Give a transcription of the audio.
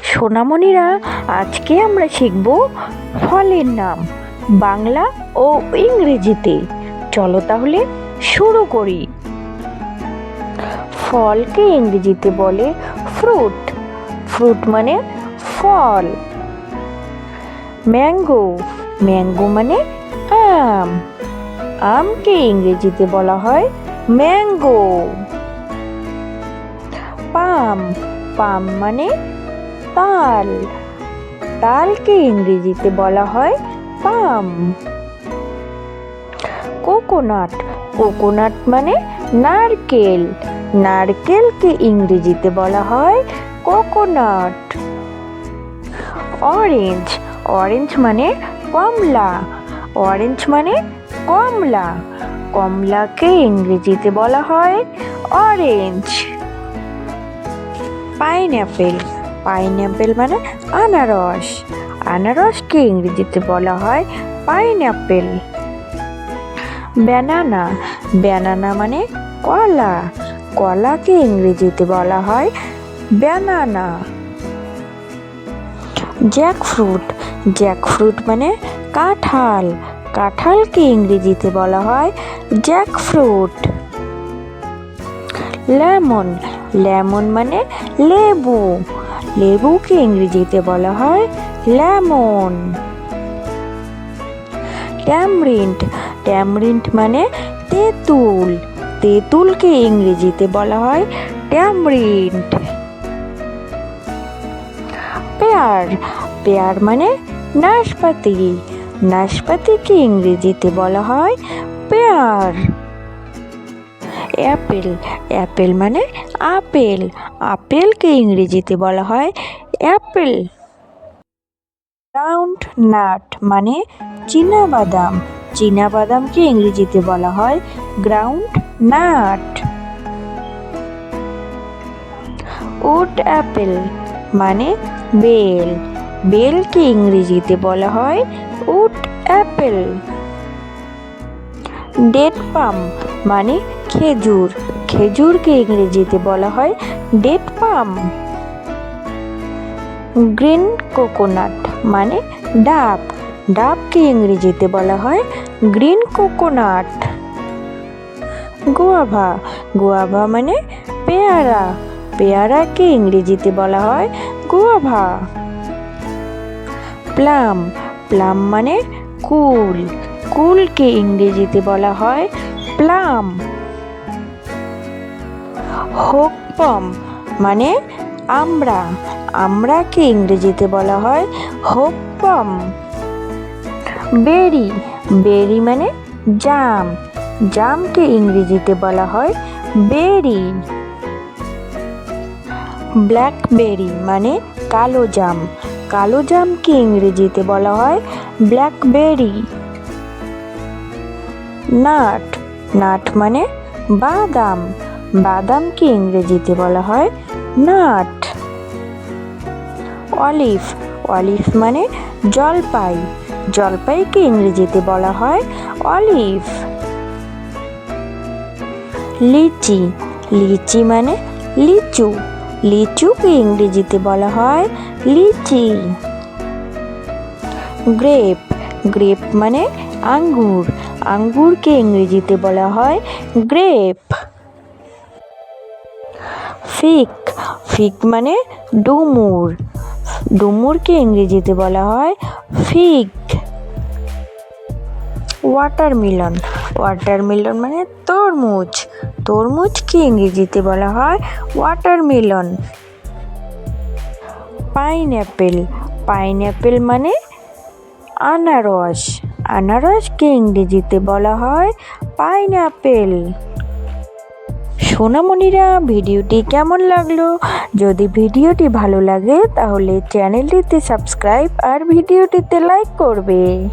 সোনামণিরা, আজকে আমরা শিখব ফলের নাম বাংলা ও ইংরেজিতে। চলো তাহলে শুরু করি। ফলকে ইংরেজিতে বলে ফ্রুট। ফ্রুট মানে ফল। ম্যাঙ্গো, ম্যাঙ্গো মানে আম। আমকে ইংরেজিতে বলা হয় ম্যাঙ্গো। পাম, পাম মানে তাল। তালকে ইংরেজিতে বলা হয় পাম। কোকোনাট, কোকোনাট মানে নারকেল। নারকেলকে ইংরেজিতে বলা হয় কোকোনাট। অরেঞ্জ, অরেঞ্জ মানে কমলা। অরেঞ্জ মানে কমলা। কমলাকে ইংরেজিতে বলা হয় অরেঞ্জ। পাইনঅ্যাপেল, পাইনঅ্যাপেল মানে আনারস। আনারসকে ইংরেজিতে বলা হয় পাইনঅ্যাপেল। ব্যানানা, ব্যানানা মানে কলা। কলাকে ইংরেজিতে বলা হয় ব্যানানা। জ্যাকফ্রুট, জ্যাকফ্রুট মানে কাঁঠাল। কাঁঠালকে ইংরেজিতে বলা হয় জ্যাকফ্রুট। লেমন, লেমন মানে লেবু। লেবুকে ইংরেজিতে বলা হয় লেমন। ট্যামরিন্ড, ট্যামরিন্ড মানে তেঁতুল। তেঁতুলকে ইংরেজিতে বলা হয় ট্যামরিন্ড। পেয়ার, পেয়ার মানে নাশপাতি। নাশপাতিকে ইংরেজিতে বলা হয় পেয়ার। অ্যাপেল, অ্যাপেল মানে আপেল। আপেলকে ইংরেজিতে বলা হয় অ্যাপেল। গ্রাউন্ড নাট মানে চীনাবাদাম। চীনাবাদামকে ইংরেজিতে বলা হয় গ্রাউন্ড নাট। উড অ্যাপেল মানে বেল। বেলকে ইংরেজিতে বলা হয় উড অ্যাপেল। ডেট পাম মানে খেজুর। খেজুরকে ইংরেজিতে বলা হয় ডেট পাম। গ্রিন কোকোনাট মানে ডাব। ডাবকে ইংরেজিতে বলা হয় গ্রিন কোকোনাট। গুয়াভা, গুয়াভা মানে পেয়ারা। পেয়ারাকে ইংরেজিতে বলা হয় গুয়াভা। প্লাম, প্লাম মানে কুল। কুলকে ইংরেজিতে বলা হয় প্লাম। হোক পম মানে আমড়া। আমড়াকে ইংরেজিতে বলা হয় হোক পম। বেরি, বেরি মানে জাম। জামকে ইংরেজিতে বলা হয় বেরি। ব্ল্যাকবেরি মানে কালো জাম। কালো জামকে ইংরেজিতে বলা হয় ব্ল্যাকবেরি। নাট, নাট মানে বাদাম। বাদামকে ইংরেজিতে বলা হয় নাট। অলিভ, অলিভ মানে জলপাই। জলপাইকে ইংরেজিতে বলা হয় অলিভ। লিচি, লিচি মানে লিচু। লিচুকে ইংরেজিতে বলা হয় লিচি। গ্রেপ, গ্রেপ মানে আঙ্গুর। আঙ্গুরকে ইংরেজিতে বলা হয় গ্রেপ। ফিগ, ফিগ মানে ডুমুর। ডুমুরকে ইংরেজিতে বলা হয় ফিগ। ওয়াটারমেলন, ওয়াটারমেলন মানে তরমুজ। তরমুজকে ইংরেজিতে বলা হয় ওয়াটারমেলন। পাইনঅ্যাপেল, পাইনঅ্যাপেল মানে আনারস। আনারসকে ইংরেজিতে বলা হয় পাইনঅ্যাপেল। সোনামণিরা, ভিডিওটি কেমন লাগলো? যদি ভিডিওটি ভালো লাগে তাহলে চ্যানেলটিতে সাবস্ক্রাইব আর ভিডিওটিতে লাইক করবে।